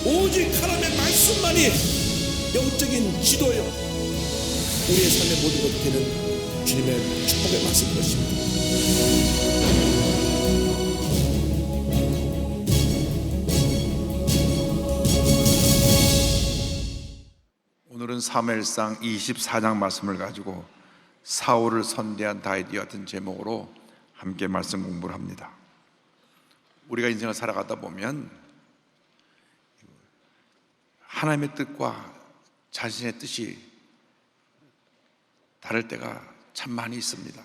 오직 하나님의 말씀만이 영적인 지도요, 우리의 삶의 모든 것을 되는 주님의 축복의 말씀인 것입니다. 오늘은 사무엘상 24장 말씀을 가지고 사울을 선대한 다윗이 같은 제목으로 함께 말씀 공부를 합니다. 우리가 인생을 살아가다 보면 하나님의 뜻과 자신의 뜻이 다를 때가 참 많이 있습니다.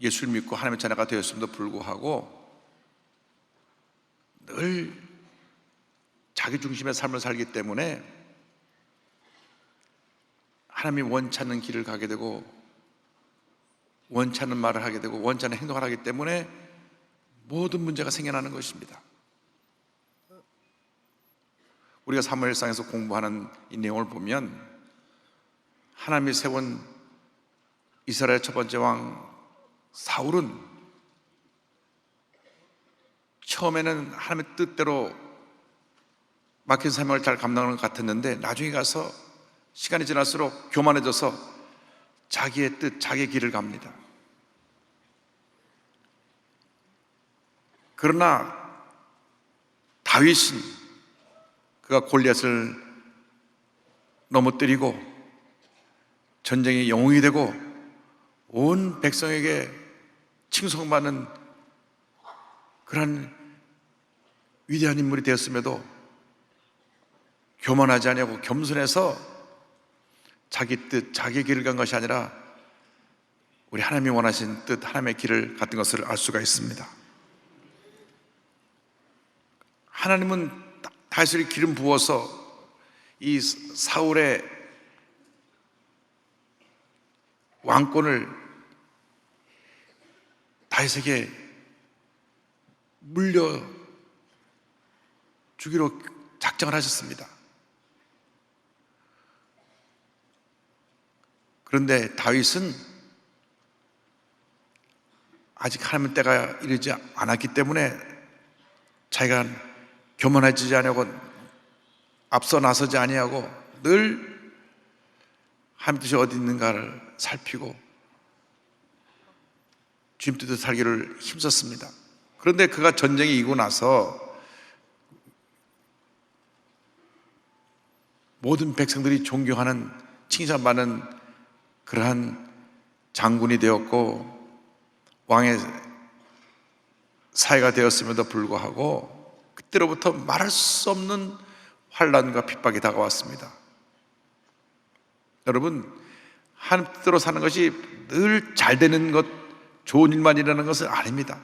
예수를 믿고 하나님의 자녀가 되었음에도 불구하고 늘 자기 중심의 삶을 살기 때문에 하나님이 원치 않는 길을 가게 되고 원치 않는 말을 하게 되고 원치 않는 행동을 하기 때문에 모든 문제가 생겨나는 것입니다. 우리가 사무엘상에서 공부하는 이 내용을 보면 하나님이 세운 이스라엘 첫 번째 왕 사울은 처음에는 하나님의 뜻대로 맡긴 사명을 잘 감당하는 것 같았는데 나중에 가서 시간이 지날수록 교만해져서 자기의 뜻, 자기의 길을 갑니다. 그러나 다윗은 그가 골리앗을 넘어뜨리고 전쟁의 영웅이 되고 온 백성에게 칭송받는 그런 위대한 인물이 되었음에도 교만하지 아니하고 겸손해서 자기 뜻, 자기 길을 간 것이 아니라 우리 하나님이 원하신 뜻, 하나님의 길을 갔던 것을 알 수가 있습니다. 하나님은 다윗에게 기름 부어서 이 사울의 왕권을 다윗에게 물려주기로 작정을 하셨습니다. 그런데 다윗은 아직 하나님의 때가 이르지 않았기 때문에 자기가 교만해지지 아니하고 앞서 나서지 아니하고 늘 하나님 뜻이 어디 있는가를 살피고 주님 뜻대로 살기를 힘썼습니다. 그런데 그가 전쟁이 이기고 나서 모든 백성들이 존경하는 칭찬받는 그러한 장군이 되었고 왕의 사회가 되었음에도 불구하고 그때로부터 말할 수 없는 환난과 핍박이 다가왔습니다. 여러분, 하나님 뜻대로 사는 것이 늘 잘 되는 것, 좋은 일만 일어나는 것은 아닙니다.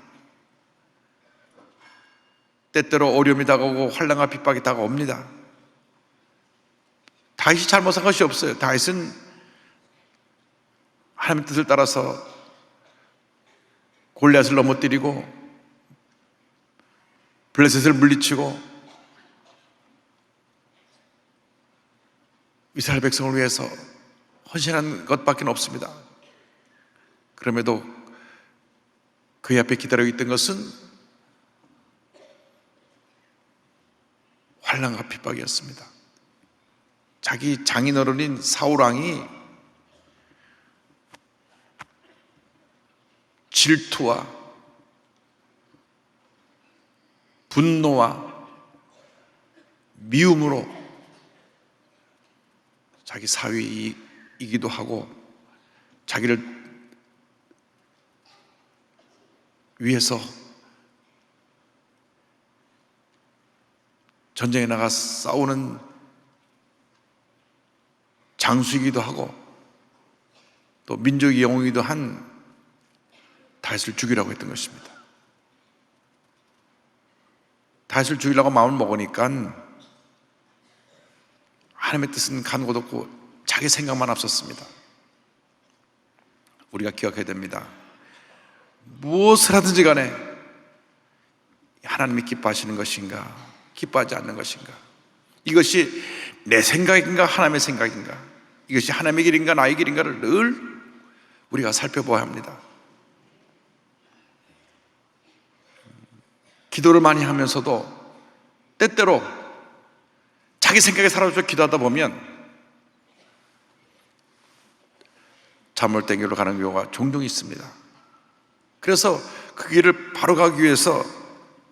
때때로 어려움이 다가오고 환난과 핍박이 다가옵니다. 다윗이 잘못한 것이 없어요. 다윗은 하나님의 뜻을 따라서 골리앗을 넘어뜨리고 블레셋을 물리치고 이스라엘 백성을 위해서 헌신한 것밖에 없습니다. 그럼에도 그의 앞에 기다리고 있던 것은 환난과 핍박이었습니다. 자기 장인어른인 사울왕이 질투와 분노와 미움으로 자기 사위이기도 하고 자기를 위해서 전쟁에 나가 싸우는 장수이기도 하고 또 민족의 영웅이기도 한 다윗을 죽이라고 했던 것입니다. 다윗을 죽이려고 마음을 먹으니까 하나님의 뜻은 간 곳 없고 자기 생각만 앞섰습니다. 우리가 기억해야 됩니다. 무엇을 하든지 간에 하나님이 기뻐하시는 것인가, 기뻐하지 않는 것인가, 이것이 내 생각인가 하나님의 생각인가, 이것이 하나님의 길인가 나의 길인가를 늘 우리가 살펴봐야 합니다. 기도를 많이 하면서도 때때로 자기 생각에 사로잡혀 기도하다 보면 잠물땡기로 가는 경우가 종종 있습니다. 그래서 그 길을 바로 가기 위해서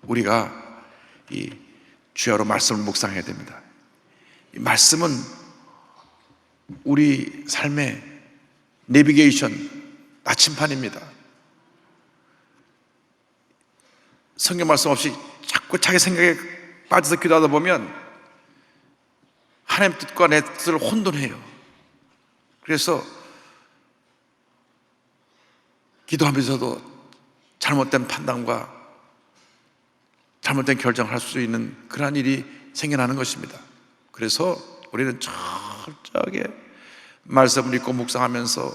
우리가 이 주야로 말씀을 묵상해야 됩니다. 이 말씀은 우리 삶의 내비게이션, 나침판입니다. 성경 말씀 없이 자꾸 자기 생각에 빠져서 기도하다 보면 하나님 뜻과 내 뜻을 혼돈해요. 그래서 기도하면서도 잘못된 판단과 잘못된 결정을 할 수 있는 그러한 일이 생겨나는 것입니다. 그래서 우리는 철저하게 말씀을 읽고 묵상하면서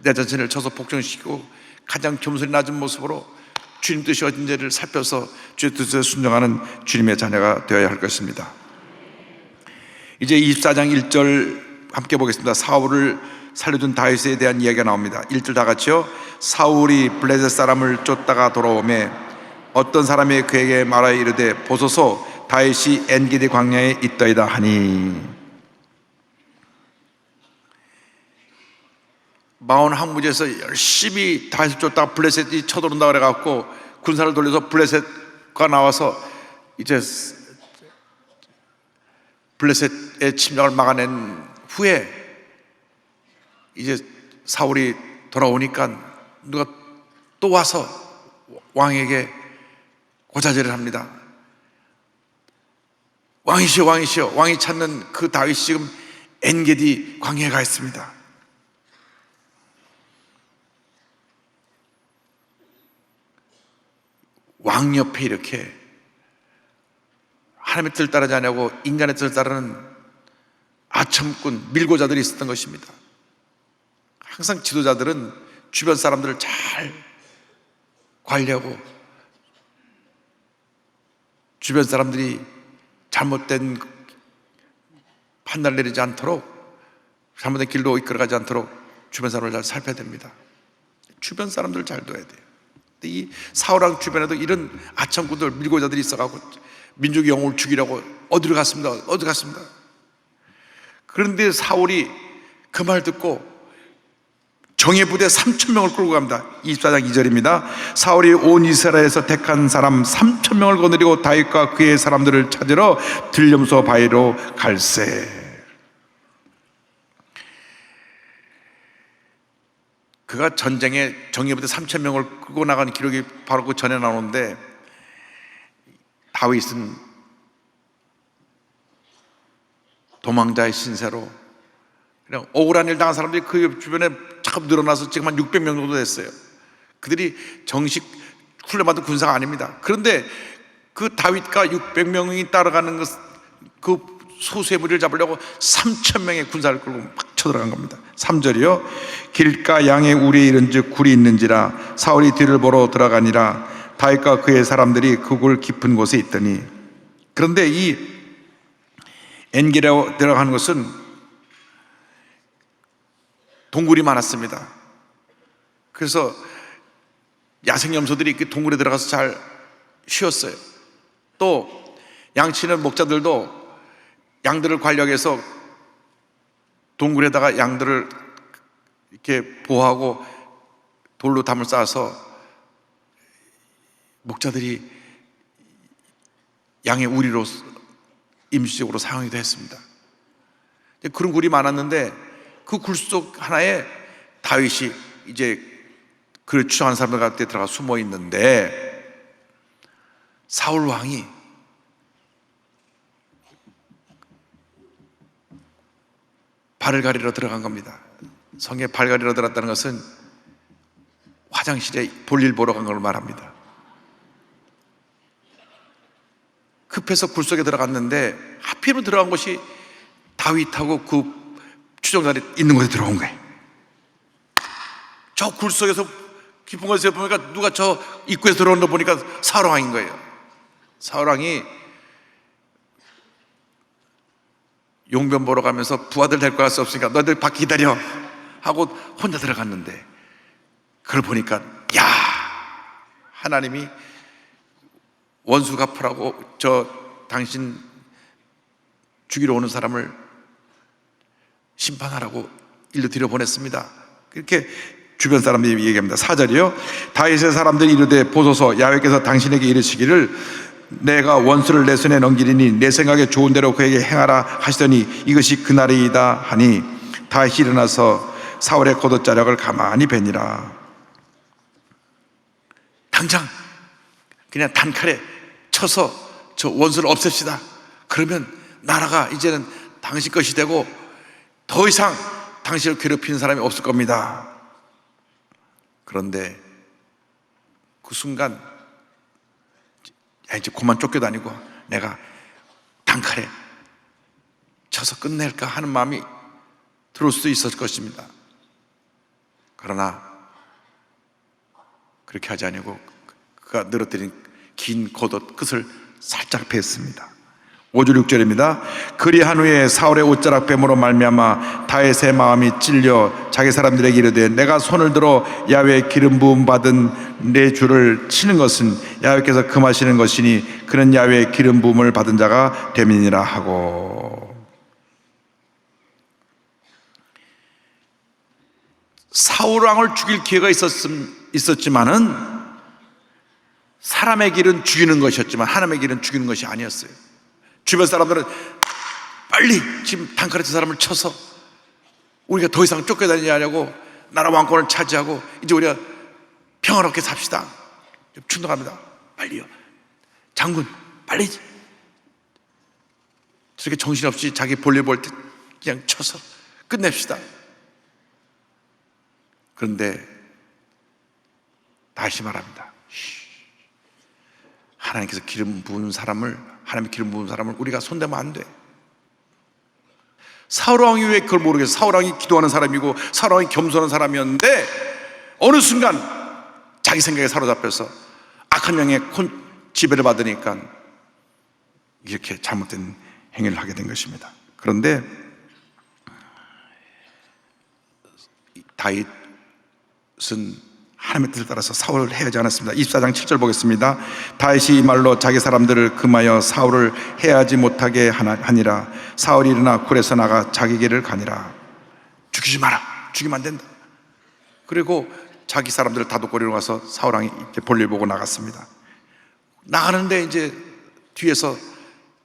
내 자신을 쳐서 복종시키고 가장 겸손히 낮은 모습으로 주님 뜻이 어딘지를 살펴서 주의 뜻에 순종하는 주님의 자녀가 되어야 할 것입니다. 이제 24장 1절 함께 보겠습니다. 사울을 살려준 다윗에 대한 이야기가 나옵니다. 1절 다 같이요. 사울이 블레셋 사람을 쫓다가 돌아오매 어떤 사람이 그에게 말하여 이르되 보소서 다윗이 엔게디 광야에 있더이다 하니. 마온 항무지에서 열심히 다윗을 쫓다가 블레셋이 쳐들어온다 그래갖고 군사를 돌려서 블레셋과 나와서 이제 블레셋의 침략을 막아낸 후에 이제 사울이 돌아오니까 누가 또 와서 왕에게 고자질을 합니다. 왕이시여 왕이시여. 왕이 찾는 그 다윗이 지금 엔게디 광야에 가 있습니다. 왕 옆에 이렇게 하나님의 뜻을 따르지 않냐고 인간의 뜻을 따르는 아첨꾼 밀고자들이 있었던 것입니다. 항상 지도자들은 주변 사람들을 잘 관리하고 주변 사람들이 잘못된 판단을 내리지 않도록, 잘못된 길로 이끌어가지 않도록 주변 사람을 잘 살펴야 됩니다. 주변 사람들을 잘 둬야 돼요. 이 사울왕 주변에도 이런 아첨꾼들 밀고자들이 있어가지고 민족의 영혼을 죽이려고 어디로 갔습니다. 그런데 사울이 그 말 듣고 정예 부대 3,000명을 끌고 갑니다. 24장 2절입니다. 사울이 온 이스라엘에서 택한 사람 3,000명을 거느리고 다윗과 그의 사람들을 찾으러 들염소 바위로 갈새. 그가 전쟁에 정예 부대 3,000명을 끌고 나간 기록이 바로 그 전에 나오는데, 다윗은 도망자의 신세로 그냥 억울한 일 당한 사람들이 그 주변에 참 늘어나서 지금 한 600명 정도 됐어요. 그들이 정식 훈련받은 군사가 아닙니다. 그런데 그 다윗과 600명이 따라가는 그 소수의 무리를 잡으려고 3,000명의 군사를 끌고 막 쳐들어간 겁니다. 3절이요. 길가 양의 우리에 이른즉 굴이 있는지라 사울이 뒤를 보러 들어가니라 다윗과 그의 사람들이 그 굴 깊은 곳에 있더니. 그런데 이 엔게라고 들어가는 것은 동굴이 많았습니다. 그래서 야생염소들이 그 동굴에 들어가서 잘 쉬었어요. 또 양치는 목자들도 양들을 관리하기 위해서 동굴에다가 양들을 이렇게 보호하고 돌로 담을 쌓아서 목자들이 양의 우리로 임시적으로 사용하기도 했습니다. 그런 굴이 많았는데 그 굴 속 하나에 다윗이 이제 그를 추종하는 사람들 같은 데 들어가 숨어 있는데, 사울 왕이 발을 가리러 들어간 겁니다. 성에 발 가리러 들어갔다는 것은 화장실에 볼일 보러 간 걸 말합니다. 급해서 굴 속에 들어갔는데 하필이면 들어간 곳이 다윗하고 그 추종자들이 있는 곳에 들어온 거예요. 저 굴 속에서 깊은 곳에서 보니까 누가 저 입구에서 들어오는 거 보니까 사울왕인 거예요. 사울왕이 용변 보러 가면서 부하들 데리고 갈 수 없으니까 너희들 밖에 기다려 하고 혼자 들어갔는데, 그걸 보니까 야, 하나님이 원수 갚으라고 당신 죽이러 오는 사람을 심판하라고 일러 들여보냈습니다. 그렇게 주변 사람들이 얘기합니다. 4절이요. 다윗의 사람들이 이르되 보소서, 야훼께서 당신에게 이르시기를 내가 원수를 내 손에 넘기리니 내 생각에 좋은 대로 그에게 행하라 하시더니 이것이 그날이다 하니 다윗이 일어나서 사울의 겉옷자락을 가만히 베니라. 당장 그냥 단칼에 쳐서 저 원수를 없앱시다. 그러면 나라가 이제는 당신 것이 되고 더 이상 당신을 괴롭히는 사람이 없을 겁니다. 그런데 그 순간 야, 이제 그만 쫓겨다니고 내가 단칼에 쳐서 끝낼까 하는 마음이 들어올 수도 있었을 것입니다. 그러나 그렇게 하지 아니고 그가 늘어뜨린 긴 겉옷 끝을 살짝 베었습니다. 5절 6절입니다. 그리한 후에 사울의 옷자락 뱀으로 말미암아 다윗의 마음이 찔려 자기 사람들에게 이르되 내가 손을 들어 야훼의 기름 부음 받은 내 주를 치는 것은 야훼께서 금하시는 것이니 그는 야훼의 기름 부음을 받은 자가 됨이니라 하고. 사울 왕을 죽일 기회가 있었지만은 사람의 길은 죽이는 것이었지만 하나님의 길은 죽이는 것이 아니었어요. 주변 사람들은 빨리 지금 단칼에 저 사람을 쳐서 우리가 더 이상 쫓겨다니지 않냐고 나라 왕권을 차지하고 이제 우리가 평화롭게 삽시다. 충동합니다. 빨리요. 장군 빨리. 저렇게 정신없이 자기 볼일 볼 때 그냥 쳐서 끝냅시다. 그런데 다시 말합니다. 하나님께서 기름 부은 사람을, 하나님의 기름 부은 사람을 우리가 손대면 안 돼. 사울 왕이 왜 그걸 모르겠어? 사울 왕이 기도하는 사람이고 사울 왕이 겸손한 사람이었는데 어느 순간 자기 생각에 사로잡혀서 악한 영의 지배를 받으니까 이렇게 잘못된 행위를 하게 된 것입니다. 그런데 다윗은 하나님의 뜻을 따라서 사울을 해하지 않았습니다. 24장 7절 보겠습니다. 다윗이 이 말로 자기 사람들을 금하여 사울을 해하지 못하게 하니라. 사울이 일어나 굴에서 나가 자기 길을 가니라. 죽이지 마라. 죽이면 안 된다. 그리고 자기 사람들을 다독거리러 가서 사울 왕이 이렇게 볼일 보고 나갔습니다. 나가는데 이제 뒤에서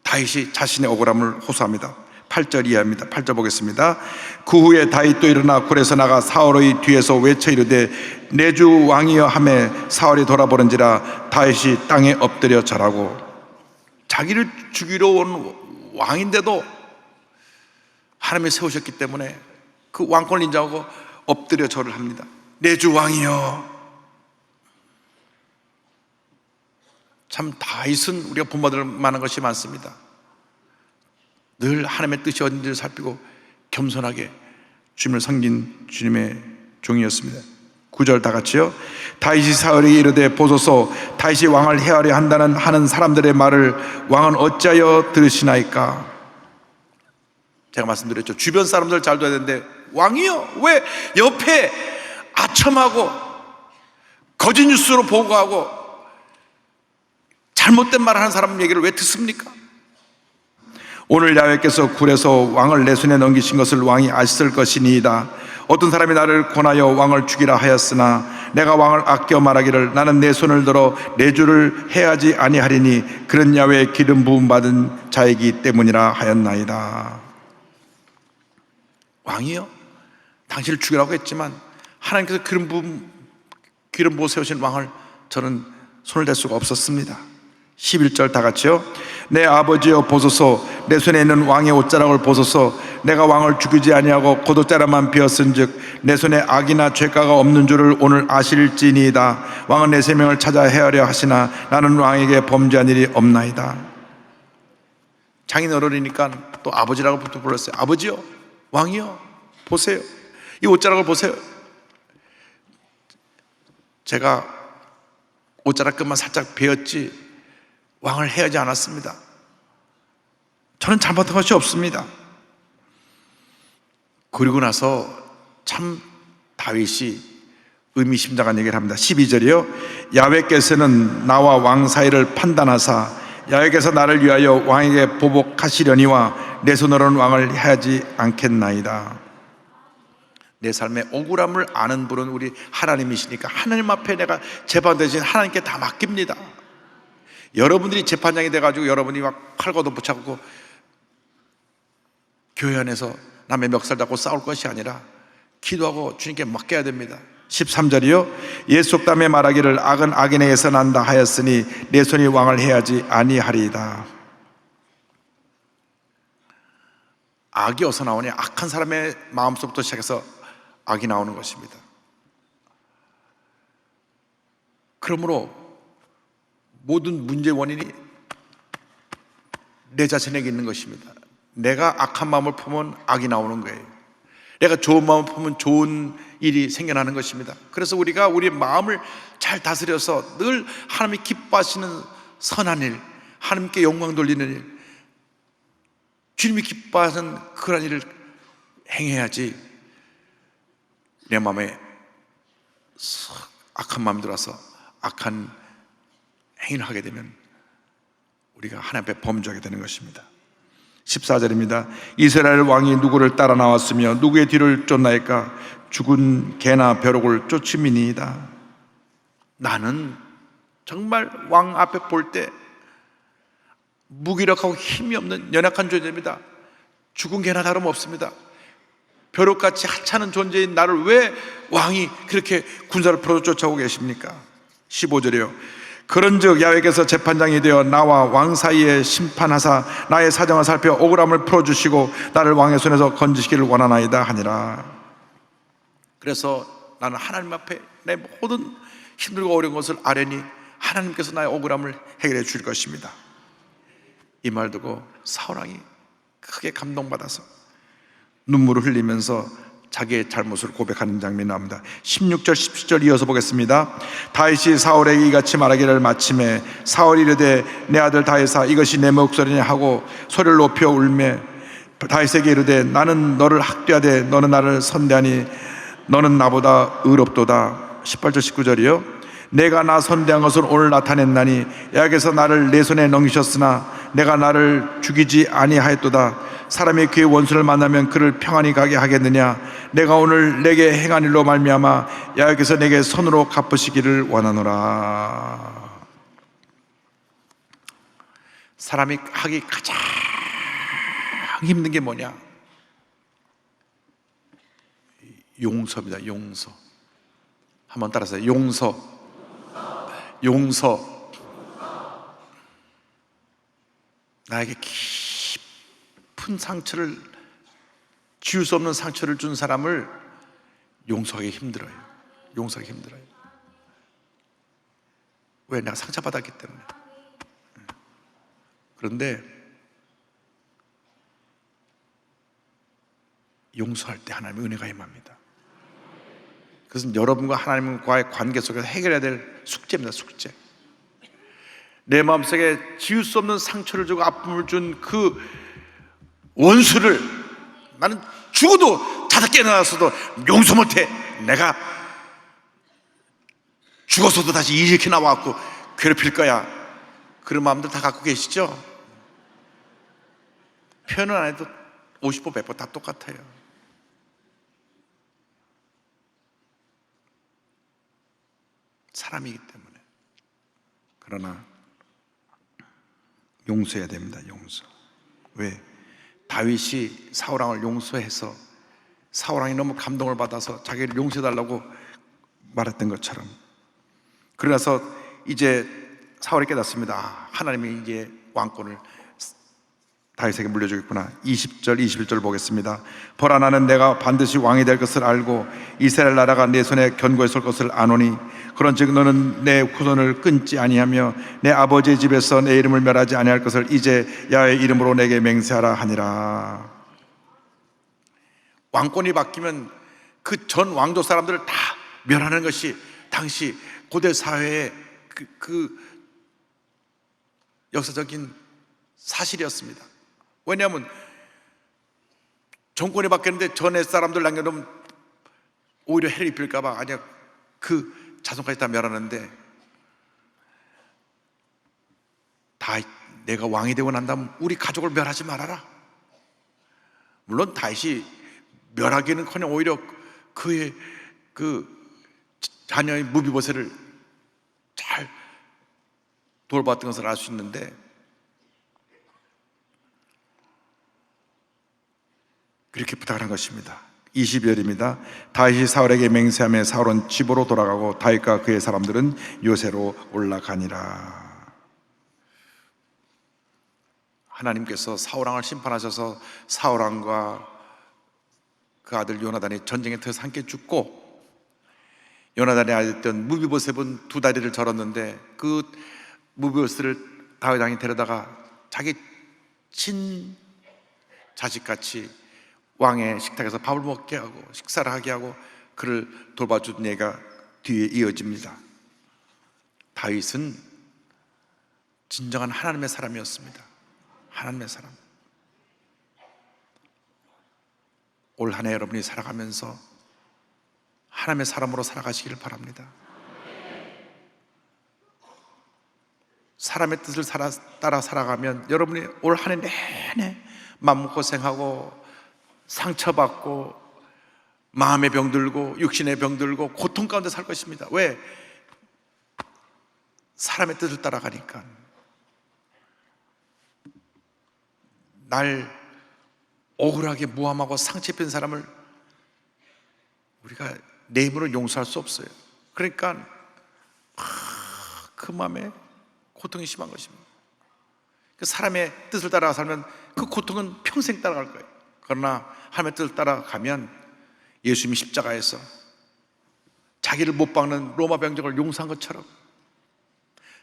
다윗이 자신의 억울함을 호소합니다. 8절 이하입니다. 8절 보겠습니다. 그 후에 다윗도 일어나 굴에서 나가 사울의 뒤에서 외쳐 이르되 내 주 왕이여 하매 사울이 돌아보는지라 다윗이 땅에 엎드려 절하고. 자기를 죽이러 온 왕인데도 하나님이 세우셨기 때문에 그 왕권을 인정하고 엎드려 절을 합니다. 내 주 왕이여. 참 다윗은 우리가 본받을 만한 것이 많습니다. 늘 하나님의 뜻이 어딘지를 살피고 겸손하게 주님을 섬긴 주님의 종이었습니다. 9절 다 같이요. 다윗이 사울에게 이르되 보소서, 다윗이 왕을 해하려 하는 사람들의 말을 왕은 어찌하여 들으시나이까? 제가 말씀드렸죠. 주변 사람들 잘 둬야 되는데 왕이요, 왜 옆에 아첨하고 거짓 뉴스로 보고하고 잘못된 말을 하는 사람 얘기를 왜 듣습니까? 오늘 야훼께서 굴에서 왕을 내 손에 넘기신 것을 왕이 아셨을 것이니이다. 어떤 사람이 나를 권하여 왕을 죽이라 하였으나 내가 왕을 아껴 말하기를 나는 내 손을 들어 내 주를 해하지 아니하리니 그런 야훼의 기름 부음 받은 자이기 때문이라 하였나이다. 왕이요, 당신을 죽이라고 했지만 하나님께서 기름 부어 세우신 왕을 저는 손을 댈 수가 없었습니다. 11절 다 같이요. 내 아버지여 보소서, 내 손에 있는 왕의 옷자락을 보소서. 내가 왕을 죽이지 아니하고 겉옷자락만 비었은즉 내 손에 악이나 죄가가 없는 줄을 오늘 아실지니이다. 왕은 내 생명을 찾아 헤아려 하시나 나는 왕에게 범죄한 일이 없나이다. 장인 어른이니까 또 아버지라고 불렀어요. 아버지요, 왕이요, 보세요. 이 옷자락을 보세요. 제가 옷자락 끝만 살짝 베었지 왕을 해하지 않았습니다. 저는 잘못한 것이 없습니다. 그리고 나서 참 다윗이 의미심장한 얘기를 합니다. 12절이요. 야훼께서는 나와 왕 사이를 판단하사 야훼께서 나를 위하여 왕에게 보복하시려니와 내 손으로는 왕을 해하지 않겠나이다. 내 삶의 억울함을 아는 분은 우리 하나님이시니까 하나님 앞에 내가 재판 대신 하나님께 다 맡깁니다. 여러분들이 재판장이 돼가지고 여러분이 막 칼과도 붙잡고 교회 안에서 남의 멱살 잡고 싸울 것이 아니라 기도하고 주님께 맡겨야 됩니다. 13절이요. 옛 속담에 말하기를 악은 악인에게서 난다 하였으니 내 손이 왕을 해야지 아니하리이다. 악이 어디서 나오냐? 악한 사람의 마음속부터 시작해서 악이 나오는 것입니다. 그러므로 모든 문제의 원인이 내 자신에게 있는 것입니다. 내가 악한 마음을 품으면 악이 나오는 거예요. 내가 좋은 마음을 품으면 좋은 일이 생겨나는 것입니다. 그래서 우리가 우리의 마음을 잘 다스려서 늘 하나님이 기뻐하시는 선한 일, 하나님께 영광 돌리는 일, 주님이 기뻐하는 그런 일을 행해야지 내 마음에 악한 마음이 들어서 악한 행위를 하게 되면 우리가 하나님 앞에 범죄하게 되는 것입니다. 14절입니다. 이스라엘 왕이 누구를 따라 나왔으며 누구의 뒤를 쫓나이까? 죽은 개나 벼룩을 쫓음이니이다. 나는 정말 왕 앞에 볼 때 무기력하고 힘이 없는 연약한 존재입니다. 죽은 개나 다름없습니다. 벼룩같이 하찮은 존재인 나를 왜 왕이 그렇게 군사를 풀어 쫓아오고 계십니까? 15절이요. 그런즉 야훼께서 재판장이 되어 나와 왕 사이에 심판하사 나의 사정을 살펴 억울함을 풀어주시고 나를 왕의 손에서 건지시기를 원하나이다 하니라. 그래서 나는 하나님 앞에 내 모든 힘들고 어려운 것을 아뢰니 하나님께서 나의 억울함을 해결해 주실 것입니다. 이 말 듣고 사울왕이 크게 감동받아서 눈물을 흘리면서 자기의 잘못을 고백하는 장면이 나옵니다. 16절 17절 이어서 보겠습니다. 다윗이 사울에게 이같이 말하기를 마침에 사울이 이르되 내 아들 다윗아 이것이 내 목소리냐 하고 소리를 높여 울매 다윗에게 이르되 나는 너를 학대하되 너는 나를 선대하니 너는 나보다 의롭도다. 18절 19절이요. 내가 나 선대한 것을 오늘 나타냈나니 야훼께서 나를 내 손에 넘기셨으나 내가 나를 죽이지 아니하였도다. 사람이 그의 원수를 만나면 그를 평안히 가게 하겠느냐? 내가 오늘 내게 행한 일로 말미암아 야훼께서 내게 손으로 갚으시기를 원하노라. 사람이 하기 가장 힘든 게 뭐냐? 용서입니다. 용서. 한번 따라서 용서. 용서. 나에게 깊은 상처를, 지울 수 없는 상처를 준 사람을 용서하기 힘들어요. 용서하기 힘들어요. 왜? 내가 상처받았기 때문에. 그런데 용서할 때 하나님의 은혜가 임합니다. 그것은 여러분과 하나님과의 관계 속에서 해결해야 될 숙제입니다. 숙제. 내 마음속에 지울 수 없는 상처를 주고 아픔을 준 그 원수를 나는 죽어도 자다 깨어나서도 용서 못해. 내가 죽어서도 다시 이렇게 나와갖고 괴롭힐 거야. 그런 마음들 다 갖고 계시죠? 표현은 안 해도 50보 100보 다 똑같아요. 사람이기 때문에. 그러나 용서해야 됩니다. 용서. 왜? 다윗이 사울왕을 용서해서 사울왕이 너무 감동을 받아서 자기를 용서해달라고 말했던 것처럼, 그러나서 이제 사울이 깨닫습니다. 하나님이 이제 왕권을 다윗에게 물려주겠구나. 20절 21절 보겠습니다. 보라 나는 내가 반드시 왕이 될 것을 알고 이스라엘 나라가 내 손에 견고해 설 것을 아노니 그런즉 너는 내 후손을 끊지 아니하며 내 아버지의 집에서 내 이름을 멸하지 아니할 것을 이제 야훼의 이름으로 내게 맹세하라 하니라. 왕권이 바뀌면 그 전 왕조 사람들을 다 멸하는 것이 당시 고대 사회의 그 역사적인 사실이었습니다. 왜냐하면 정권이 바뀌었는데 전에 사람들 남겨놓으면 오히려 해를 입힐까 봐 아니야 그 자손까지 다 멸하는데, 다 내가 왕이 되고 난 다음 우리 가족을 멸하지 말아라. 물론 다윗이 멸하기는커녕 오히려 그의 그 자녀의 무비보셋을 잘 돌봤던 것을 알 수 있는데, 그렇게 부탁을 한 것입니다. 20절입니다. 다윗이 사울에게 맹세하며 사울은 집으로 돌아가고 다윗과 그의 사람들은 요새로 올라가니라. 하나님께서 사울왕을 심판하셔서 사울왕과 그 아들 요나단이 전쟁에 터져서 함께 죽고, 요나단의 아들이었던 무비보셋은 두 다리를 절었는데 그 무비보셋을 다윗 왕이 데려다가 자기 친 자식같이 왕의 식탁에서 밥을 먹게 하고 식사를 하게 하고 그를 돌봐준 예가 뒤에 이어집니다. 다윗은 진정한 하나님의 사람이었습니다. 하나님의 사람. 올 한 해 여러분이 살아가면서 하나님의 사람으로 살아가시기를 바랍니다. 사람의 뜻을 따라 살아가면 여러분이 올 한 해 내내 마음고생하고 상처받고 마음의 병들고 육신의 병들고 고통 가운데 살 것입니다. 왜? 사람의 뜻을 따라가니까. 날 억울하게 모함하고 상처 입힌 사람을 우리가 내 힘으로 용서할 수 없어요. 그러니까 그 마음에 고통이 심한 것입니다. 그 사람의 뜻을 따라 살면 그 고통은 평생 따라갈 거예요. 그러나 하나님의 뜻을 따라가면 예수님이 십자가에서 자기를 못 박는 로마 병정을 용서한 것처럼,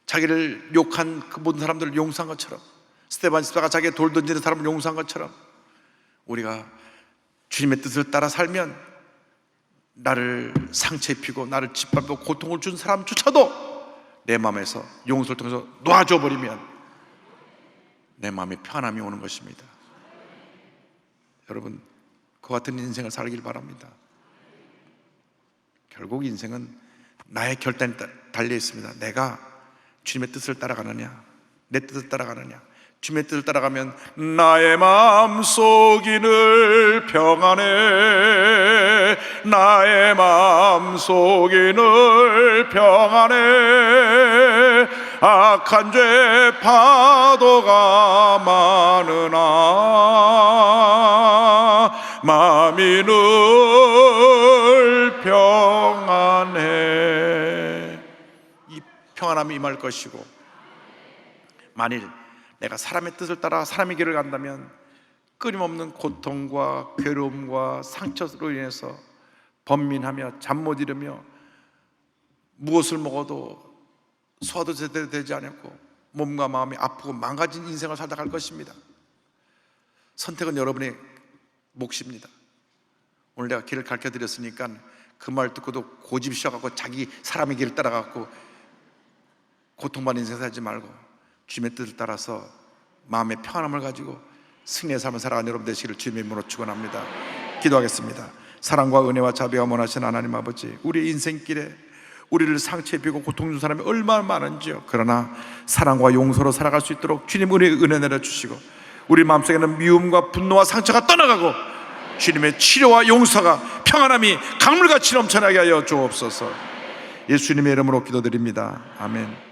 자기를 욕한 그 모든 사람들을 용서한 것처럼, 스데반 집사가 자기의 돌 던지는 사람을 용서한 것처럼, 우리가 주님의 뜻을 따라 살면 나를 상처 입히고 나를 짓밟고 고통을 준 사람조차도 내 마음에서 용서를 통해서 놔줘 버리면 내 마음에 평안함이 오는 것입니다. 여러분, 그 같은 인생을 살길 바랍니다. 결국 인생은 나의 결단에 달려 있습니다. 내가 주님의 뜻을 따라가느냐, 내 뜻을 따라가느냐. 주님의 뜻을 따라가면 나의 마음속이 늘 평안해, 나의 마음속이 늘 평안해. 악한 죄 파도가 많으나 마음이 늘 평안해. 이 평안함이 임할 것이고, 만일 내가 사람의 뜻을 따라 사람의 길을 간다면 끊임없는 고통과 괴로움과 상처로 인해서 번민하며 잠 못 이루며 무엇을 먹어도 소화도 제대로 되지 않았고 몸과 마음이 아프고 망가진 인생을 살다 갈 것입니다. 선택은 여러분의 몫입니다. 오늘 내가 길을 가르쳐 드렸으니까 그 말 듣고도 고집 씌워갖고 자기 사람의 길을 따라갖고 고통받는 인생 살지 말고 주님의 뜻을 따라서 마음의 평안함을 가지고 승리의 삶을 살아가는 여러분 되시기를 주님의 이름으로 축원합니다. 기도하겠습니다. 사랑과 은혜와 자비와 원하시는 하나님 아버지, 우리 인생길에 우리를 상처 입히고 고통 준 사람이 얼마나 많은지요. 그러나 사랑과 용서로 살아갈 수 있도록 주님 은혜 내려주시고, 우리 마음속에는 미움과 분노와 상처가 떠나가고 주님의 치료와 용서가, 평안함이 강물같이 넘쳐나게 하여 주옵소서. 예수님의 이름으로 기도드립니다. 아멘.